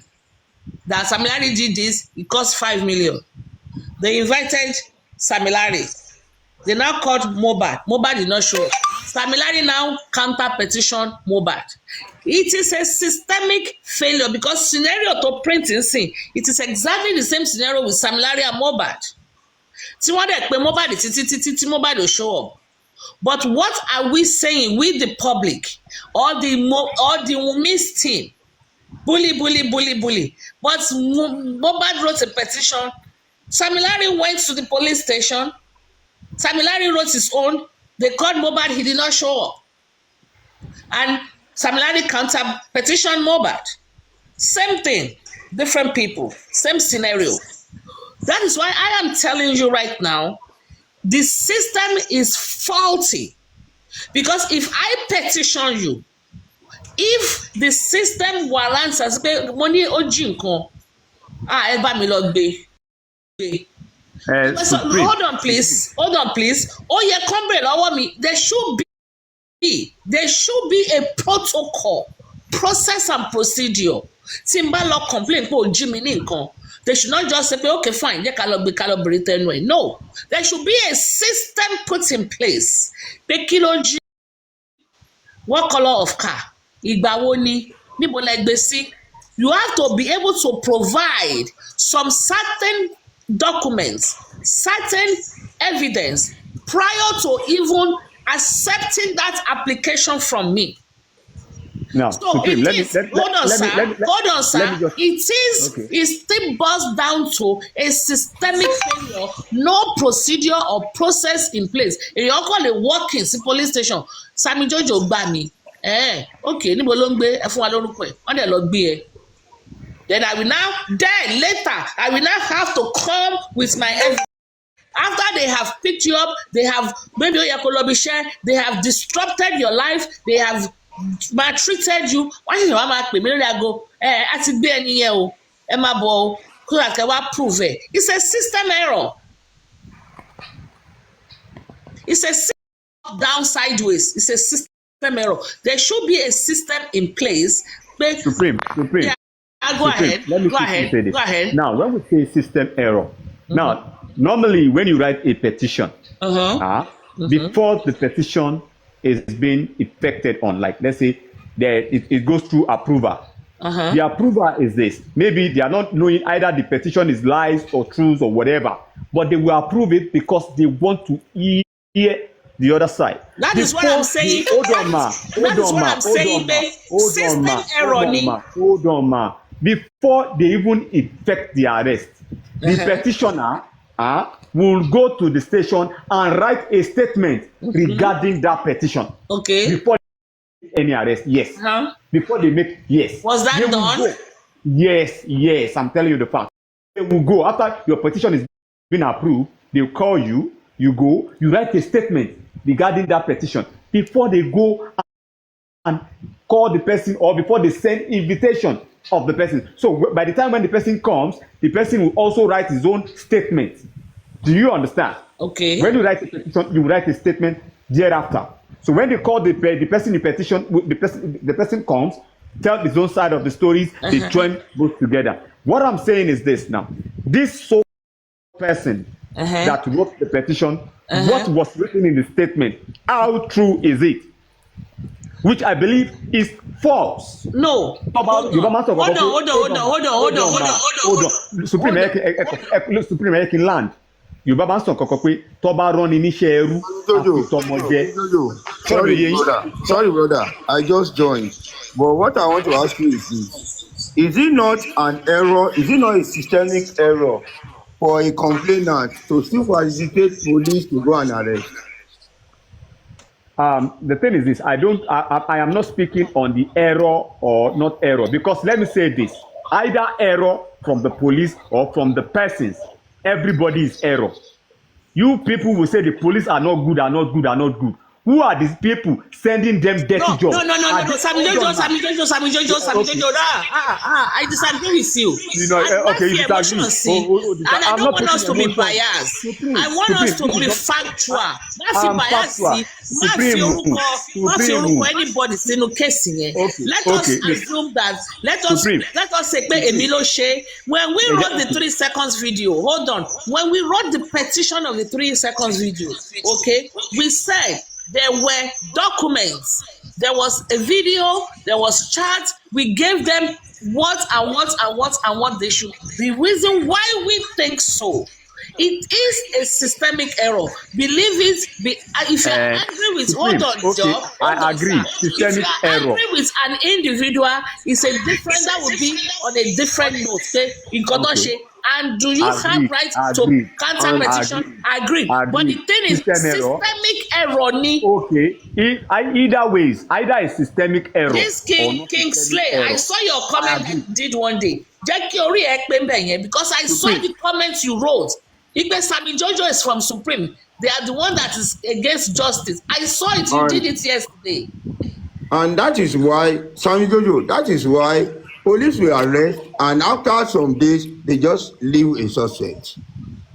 That Samilari did this, it cost 5 million. They invited Samilari. They now called Mohbad. Mohbad did not show up. Samilari now counter petition Mohbad. It is a systemic failure because scenario to print in sin. It is exactly the same scenario with Samilari and Mohbad. Tí wọ́n dẹ̀ pé Mohbad títí Mohbad ò show up. But what are we saying with the public or the Wumi's team? Bully. But Mohbad wrote a petition. Samilari went to the police station. Samilari wrote his own. They called Mohbad. He did not show up. And Samilari counter petition Mohbad. Same thing. Different people. Same scenario. That is why I am telling you right now, the system is faulty. Because if I petition you, if the system warrants us pé mo ní ojú nǹkan ẹ bá mi lọ gbé. So, hold on please ó yẹ kọ́ńbẹ̀rẹ̀ lọ́wọ́ mi there should be a protocol process and procedure tí n bá lọ complain pé ó jí mi ní nǹkan they should not just say okay fine jẹ́ ká lọ gbé ká lọ bèrè tẹnu ẹ̀ no there should be a system put in place pé kí ló jí what colour of car ìgbà wo ni níbo la gbé sí you have to be able to provide some certain documents certain evidence prior to even accepting that application from me. Now, So Supreme, it still boils down to a systemic failure, no procedure or process in place. Èèyàn kàn lè walk in sí police station, Sami Jojo gbà mí, okay, níbo ló ń gbé ẹ fún wa lórúkọ ẹ̀, wọ́n dẹ̀ lọ gbé ẹ. Then later, I will now have to come with my evidence. After they have picked you up, they have maybe they have disrupted your life, they have maltreated you. Wọ́n ṣe wá máa pè mí lórí aago a ti gbé ẹni yẹn o ẹ máa bọ̀ o kó àkẹ́ wá prove ẹ̀. It's a system error. It's a system down sideways. It's a system error. There should be a system in place. Supreme. Yeah, go ahead. Go ahead. Now, when we say system error, now normally when you write a petition, before the petition is being effected on, like let's say it goes through approval. The approval is this. Maybe they are not knowing either the petition is lies or truths or whatever, but they will approve it because they want to hear the other side. That is what I'm saying. Hold on, ma. Before they even effect the arrest, the petitioner will go to the station and write a statement regarding that petition. Okay. Before any arrest, yes. Before they make, yes. Was that done? Yes. I'm telling you the fact. They will go after your petition is being approved. They'll call you. You go. You write a statement regarding that petition before they go and call the person or before they send invitation of the person. So by the time when the person comes, the person will also write his own statement. Do you understand? Okay. When you write a petition, you write a statement thereafter. So when they call the person in petition, the person comes, tell his own side of the stories, they join both together. What I'm saying is this now. This sole person that wrote the petition, what was written in the statement, how true is it? Which I believe is false. No. Hold on. Supreme land. Yorùbá máa ń sọ kankan pé tó bá rán ni níṣẹ́ ẹrú àti tọmọ jẹ. Sorry brother, I just joined. But what I want to ask you is this. Is it not an error, is it not a systemic error for a complainant to still facilitate police to go and arrest? The thing is this, I am not speaking on the error or not error, because let me say this, either error from the police or from the persons, everybody is error. You people will say the police are not good. Who are these people sending them dirty jobs? No. Sammy Jojo. I disagree with you. Okay, you disagree. And I don't want us to be biased. I want us to be factual. Biased. Anybody sínú case yẹn. Let us assume that. Let us say pé èmi ló ṣe. When we wrote the 3 seconds video, hold on. When we wrote the petition of the 3 seconds video, okay, we said there were documents, there was a video, there was chat. We gave them what they should. The reason why we think so, it is a systemic error. Believe it. If you are angry with, hold on, Joe. I agree. Systemic error. Angry with an individual, it's a different. That would be on a different note. Okay, in Kodoshe. And do you have right to counter petition? Agree. But the thing is, systemic error. Okay. Either ways, either a systemic error. This King Slay, I saw your comment you did one day. Because I saw the comments you wrote. Igbe Sammy Jojo is from Supreme. They are the one that is against justice. I saw it. You did it yesterday. And that is why, Sammy Jojo, that is why police will arrest, and after some days they just leave a suspect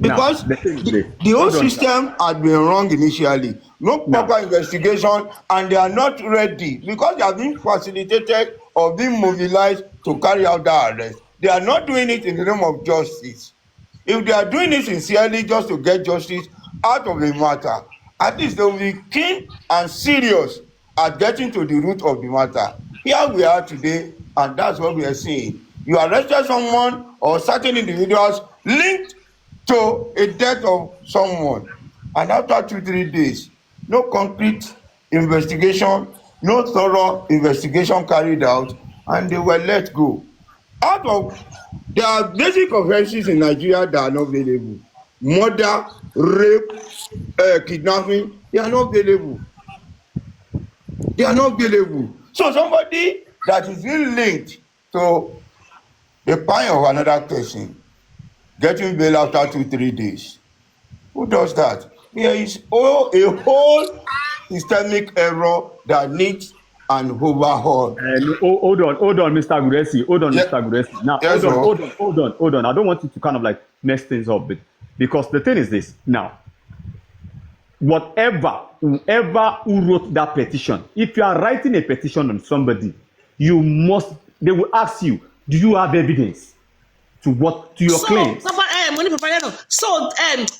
because the whole system had been wrong initially. No proper investigation, and they are not ready because they are being facilitated or being mobilized to carry out that arrest. They are not doing it in the name of justice. If they are doing it sincerely just to get justice out of the matter, at least they will be keen and serious at getting to the root of the matter. Here we are today, and that's what we are seeing. You arrested someone or certain individuals linked to a death of someone, and after 2-3 days, no concrete investigation, no thorough investigation carried out, and they were let go. Out of there are basic offences in Nigeria that are not available. Murder, rape, kidnapping, they are not available. They are not available. So somebody that is being linked to the crime of another person getting bail after 2-3 days. Who does that? There is a whole systemic error that needs an overhaul. Hold on, Mr. Guresi. Mr. Guresi. Now, yes, hold on. I don't want you to kind of like mess things up, because the thing is this. Now, whoever who wrote that petition, if you are writing a petition on somebody, they will ask you, do you have evidence to your claims? So,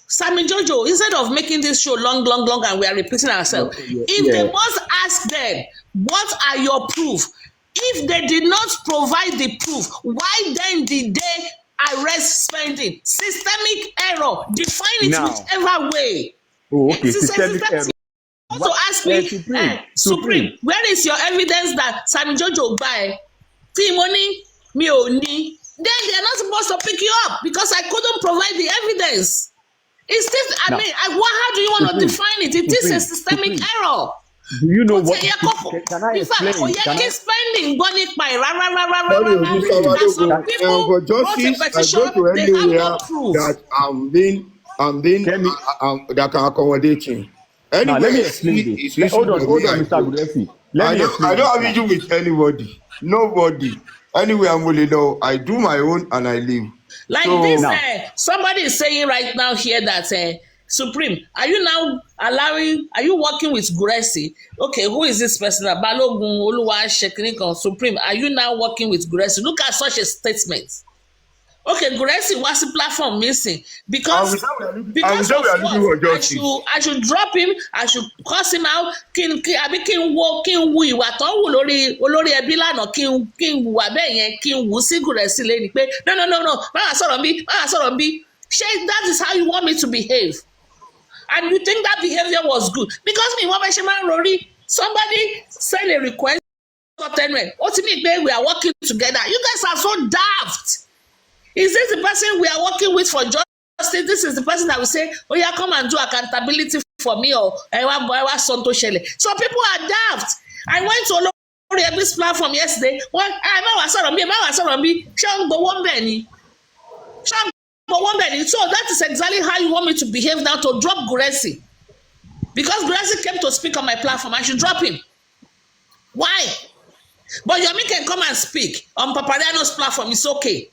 Sammy Jojo, instead of making this show long, and we are repeating ourselves, they must ask them, what are your proof? If they did not provide the proof, why then did they arrest spending? Systemic error. Define it whichever way. Okay, systemic error. Also ask me, Supreme, where is your evidence that Sammy Jojo buy? Money, me only. Then they are not supposed to pick you up because I couldn't provide the evidence. Is this? How do you want to define it? It is a systemic error. Do you know what? Can I explain? Spending money by for justice, I go to anywhere that I'm being that can accommodate him. Anyway, let me explain this. Hold on, Mr. Guresi. I don't have issue with anybody. Nobody. Anyway, I'm willing to. I do my own and I leave. Like so, this, somebody is saying right now here that Supreme, are you now are you working with Guresi? Okay, who is this person? Balogun Oluwa Shekinikan Supreme, are you now working with Guresi? Look at such a statement. Okay, Guresi was the platform missing because I should drop him, I should cuss him out, kí n wu ìwà tó ń wù olórí ẹbí lánàá kí n wù abẹ́ yẹn kí n wù sí Guresi lẹ́ni pé no máa sọ̀rọ̀ bí ṣé that is how you want me to behave, and you think that behavior was good because me wọ́n fẹ́ ṣe máa ń rorí somebody send a request ó ti ní pé we are working together, you guys are so daft. Is this the person we are working with for justice? This is the person that will say, oh yeah, come and do accountability for me, or so people are daft. I went to Olori Ebi's platform yesterday. Well, so that is exactly how you want me to behave now to drop Guresi. Because Gracie came to speak on my platform, I should drop him. Why? But Yomi can come and speak on Papariano's platform. It's okay.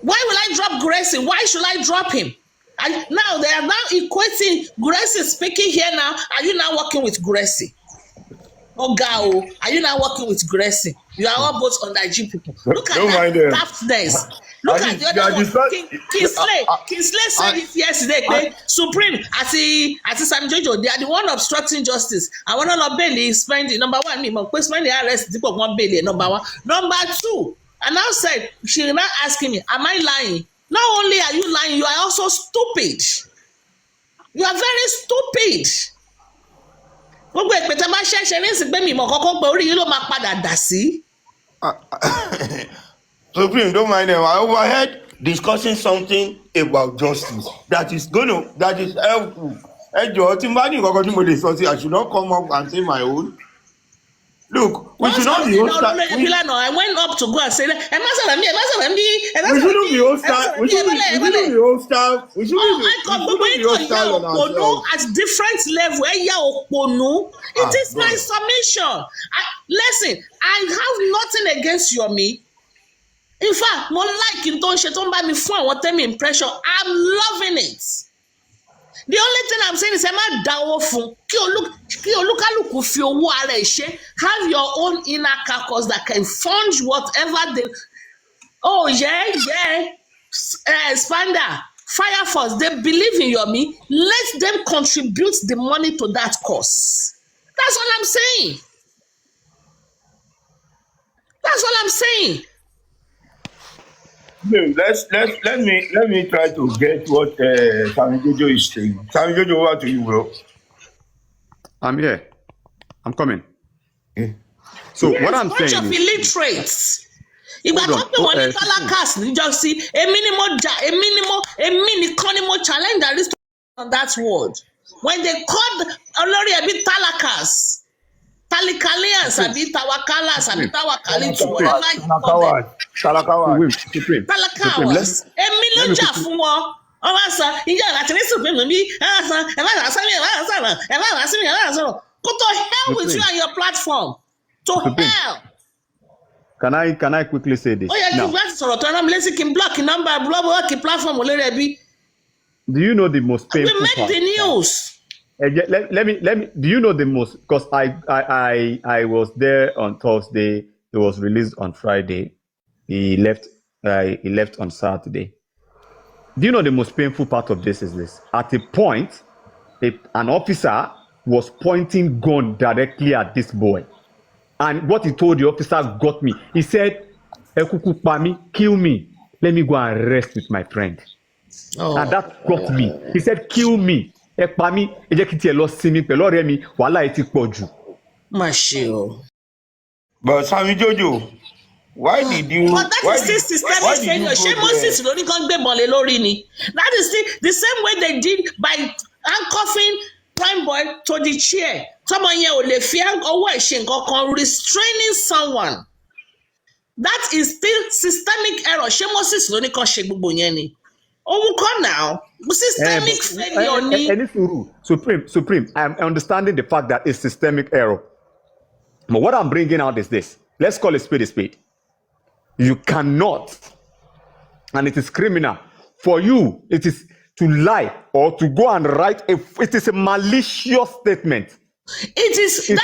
Why will I drop Gracie? Why should I drop him? And now they are now equating Gracie speaking here now. Are you now working with Gracie? Oh, Gao, are you now working with Gracie? You are all both underage people. Look at that daftness. Look at the other one. Kingsley said it yesterday. Supreme, as Sam Jojo, they are the one obstructing justice. I want to not bail spending number one. Me, spend the arrest. People want bail. Number one. Number two. And now said she now asking me, am I lying? Not only are you lying, you are also stupid. You are very stupid. Gbogbo ìpètè máa ṣẹ̀ṣẹ̀ ní ìsìn pé mi ìmọ̀ kọ́kọ́ pé orí yìí ló máa padà dà sí. Supreme, don't mind them. I overheard discussing something about justice that is helpful. Ẹjọ́ tí n bá ní nǹkan tí mo lè sọ sí, I should not come up and say my own. Look, we should not be hostile. I went up to go and say, we shouldn't be hostile. We shouldn't be hostile. We shouldn't be hostile on ourselves. At different level. It is my submission. Listen, I have nothing against Yomi. In fact, more like in don't buy me phone, what tell me impression. I'm loving it. The only thing I'm saying is, have your own inner caucus that can fund whatever they. Oh, yeah. Expander, Fire Force, they believe in Yomi. Let them contribute the money to that cause. That's what I'm saying. That's what I'm saying. Let me try to get what Sammy Jojo is saying. Sammy Jojo, over to you, bro. I'm here. I'm coming. Yeah. So what I'm saying is, bunch of illiterates. Ìgbà tó pé wọ́n ní Talakas níjọ́ sí a mini challenge that is on that word. When they called Olórí Ẹbí Talakas, Talikalians, àbí Tawakalas, àbí Tawakalitu, whatever you call them. Talakawas. Èmi ló jà fún wọn. Wọ́n wá sọ, ìjọ àti ní Supreme bí, ẹ má sọ, go to hell with you and your platform. To hell. Can I quickly say this? Oh yeah, you got to sọ̀rọ̀ tó ẹran mi lẹ́sìn kí n block number block platform Olórí Ẹbí. Do you know the most painful part? We make the news. Let me. Do you know the most? Because I was there on Thursday. It was released on Friday. He left on Saturday. Do you know the most painful part of this is this? At a point, an officer was pointing gun directly at this boy. And what he told the officer got me. He said, "Ekuku pami, kill me. Let me go and rest with my friend." Oh. And that got me. He said, "Kill me. Pami, ejekiti elo simi pẹ̀lú ọ̀rẹ́ mi, wàhálà ẹ ti pọ̀ jù." Mashio. But Sammy Jojo, why did you? But that is still systemic failure. Ṣé Moses lórí kan gbé mọ́lẹ̀ lórí ni? That is still the same way they did by handcuffing Prime Boy to the chair. Tọ́mọ yẹn ò lè fi ọwọ́ ẹ̀ ṣe nǹkan kan restraining someone. That is still systemic error. Ṣé Moses lórí kan ṣe gbogbo yẹn ni? Òun kọ́ now. Systemic failure ni. Supreme, I'm understanding the fact that it's systemic error. But what I'm bringing out is this. Let's call a spade a spade. You cannot, and it is criminal for you. It is to lie or to go and write it is a malicious statement. Listen.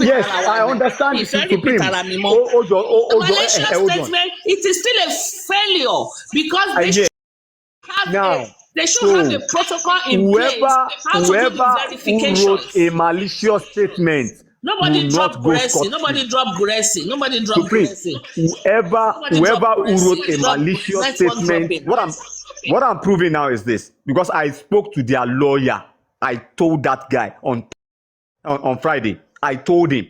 Yes, I understand. Supreme. Malicious statement. It is still a failure because they should have a protocol in place. Whoever who wrote a malicious statement. Nobody dropped Gracie. Nobody dropped Gracie. Whoever who wrote a malicious statement. What I'm proving now is this, because I spoke to their lawyer. I told that guy on Friday. I told him,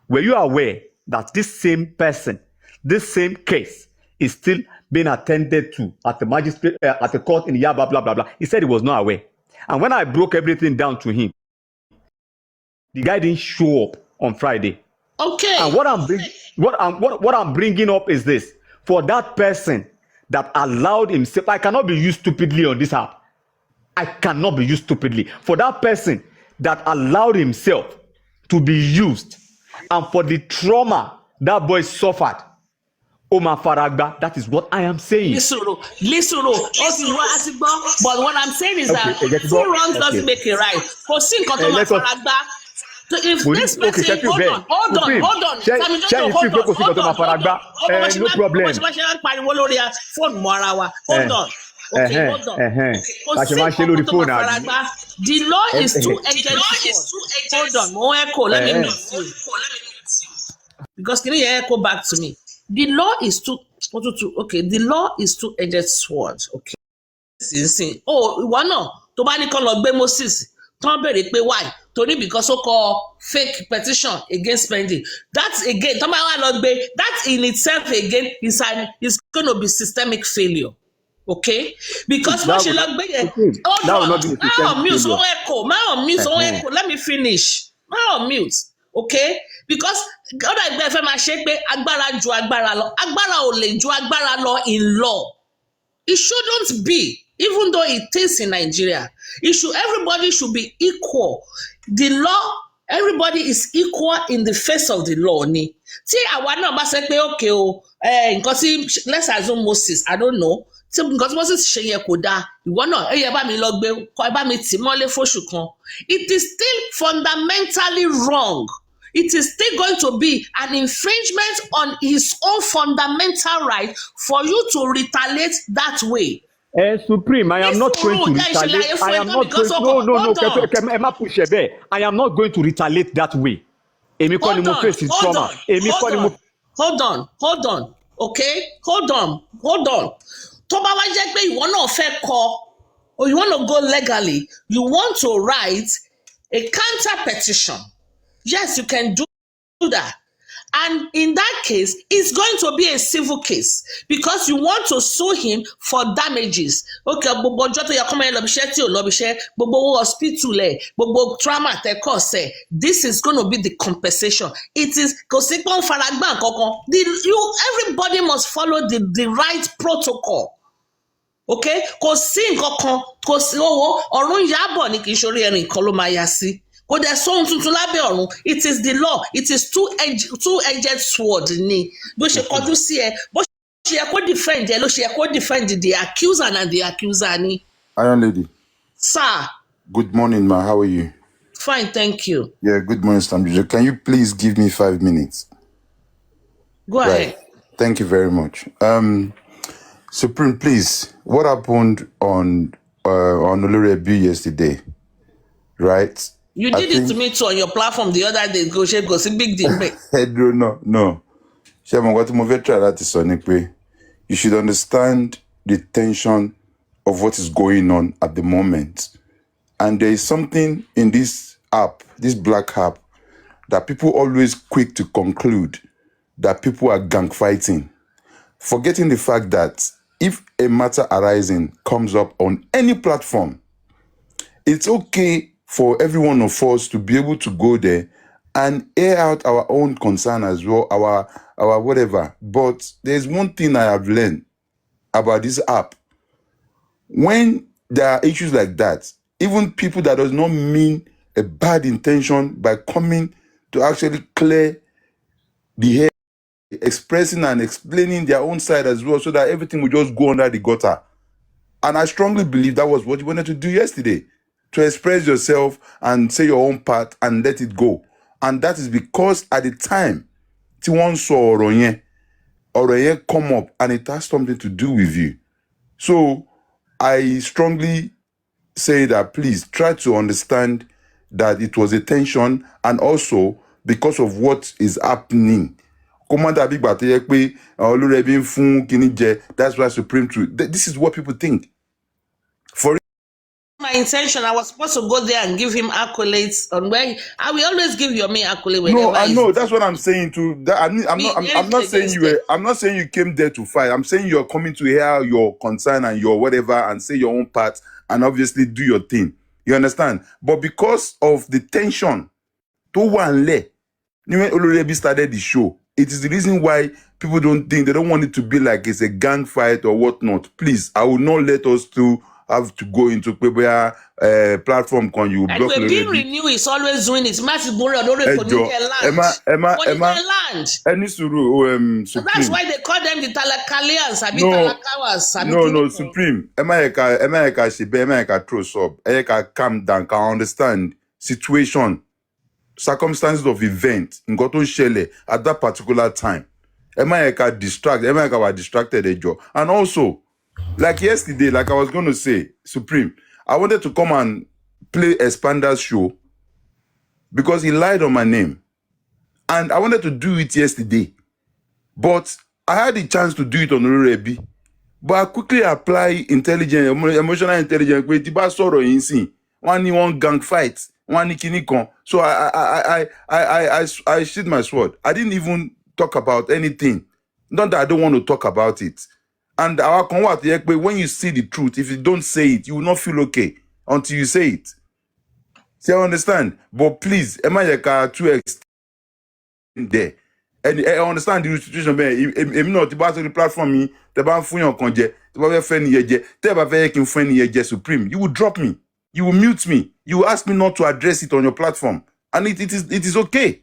were you aware that this same person, this same case is still being attended to at the magistrate at the court in Yaba, blah blah blah. He said he was not aware. And when I broke everything down to him, the guy didn't show up on Friday. Okay. And what I'm bringing up is this: for that person that allowed himself, I cannot be used stupidly on this app. I cannot be used stupidly. For that person that allowed himself to be used and for the trauma that boy suffered, Omar Faragba, that is what I am saying. Listen, but what I'm saying is that two wrongs doesn't make it right. If this person, hold on. No problem. Hold on. Okay, hold on. The law is too against. Hold on, let me mute you. Because can you echo back to me? The law is too the law is two-edged sword. Okay. Ìwọ náà tó bá ní kán lọ gbé Moses tán béèrè pé why torí because ó kọ fake petition against spending, that again tán bá wà lọ gbé, that in itself again is going to be systemic failure. Okay, because what she log let me finish. On mute. Okay, because God I fẹ́ máa ṣe pé agbára ju agbára lọ, agbára ò lè ju agbára lọ in law. It shouldn't be, even though it is in Nigeria. Everybody should be equal. The law, everybody is equal in the face of the law. Ni. Tí àwa náà bá ṣe pé okay o, nǹkan tí let's assume Moses, I don't know. Tí nǹkan tí Moses ṣe yẹ kò dáa, ìwọ náà ẹ bá mi lọ gbé, ẹ bá mi tì mọ́lé fóṣù kan. It is still fundamentally wrong. It is still going to be an infringement on his own fundamental right for you to retaliate that way. Supreme, I am not going to retaliate. I am not going. I am not going to retaliate that way. Hold on. Okay, hold on. Tó bá wá jẹ́ pé ìwọ náà fẹ́ kọ, or you want to go legally, you want to write a counter petition. Yes, you can do that. And in that case, it's going to be a civil case because you want to sue him for damages. Okay, gbogbo ọjọ́ tó yẹ kó máa lọ bíṣẹ́ tí ò lọ bíṣẹ́, gbogbo hospital ẹ̀, gbogbo trauma tẹ́ kọ̀ sẹ̀. This is going to be the compensation. It is kò sí pé ó ń faragbá kankan. Everybody must follow the right protocol. Okay, kò sí nǹkan kan, kò sí owó ọ̀run yábọ̀ ni kì í ṣorí ẹ̀rìn kan ló máa yá sí. Kò dẹ̀ sóhun tuntun lábẹ́ ọ̀run. It is the law. It is two-edged sword ni. Bó ṣe kọjú sí ẹ, bó ṣe yẹ kó defend ẹ, ló ṣe yẹ kó defend the accuser and the accuser ni. Iron lady. Sir. Good morning, ma. How are you? Fine, thank you. Yeah, good morning, Stamjuja. Can you please give me 5 minutes? Go ahead. Thank you very much. Supreme, please, what happened on Olorebi yesterday? Right? You did it to me too on your platform the other day. Go see big deal. No. You should understand the tension of what is going on at the moment. And there is something in this app, this black app, that people always quick to conclude that people are gang fighting, forgetting the fact that if a matter arising comes up on any platform, it's okay for every one of us to be able to go there and air out our own concern as well, our whatever. But there's one thing I have learned about this app. When there are issues like that, even people that does not mean a bad intention by coming to actually clear the air, expressing and explaining their own side as well, so that everything will just go under the gutter. And I strongly believe that was what you wanted to do yesterday, to express yourself and say your own part and let it go. And that is because at the time, Tiwon saw Oronye come up and it has something to do with you. So I strongly say that please try to understand that it was a tension, and also because of what is happening. That's why Supreme Truth. This is what people think. For my intention, I was supposed to go there and give him accolades on where I will always give your main accolade. No, I know that's what I'm saying too. I'm not saying you were. I'm not saying you came there to fight. I'm saying you're coming to hear your concern and your whatever and say your own part and obviously do your thing. You understand? But because of the tension, to one leg, when Olorebi started the show, it is the reason why people don't want it to be like it's a gang fight or whatnot. Please, I will not let us to have to go into platform can you And block we're being lady. renewed is always doing it. Massive Bora don't Ẹ for jọ̀ọ́, land. For Emma, land. any sùúrù And Supreme. that's why they call them the Talakalians, Abi No, Talakawas, Abi no, Kinikan. Supreme. Emma Eka throw sub. Eka calm down, can understand situation, circumstances of event, nǹkan tó ṣẹlẹ̀ at that particular time. Emma Eka was distracted, Ejo. And also, like yesterday, like I was going to say, Supreme, I wanted to come and play Expander's show because he lied on my name. And I wanted to do it yesterday. But I had the chance to do it on Orebi. But I quickly apply intelligence, emotional intelligence. Pé tí bá sọ̀rọ̀ yìí sìn, wọ́n ní one gang fight, wọ́n ní kinní kan. So I shit my sword. I didn't even talk about anything. Not that I don't want to talk about it. And our kan wà tó yẹ pé when you see the truth, if you don't say it, you will not feel okay until you say it. So you understand? But please, am I too extend there? And I understand the situation, man. If not, the bottom of the platform, me, the ban fun yon konje, the ba fe ni yeje, the ba fe kin fun ni yeje Supreme. You will drop me. You will mute me. You will ask me not to address it on your platform, and it is okay.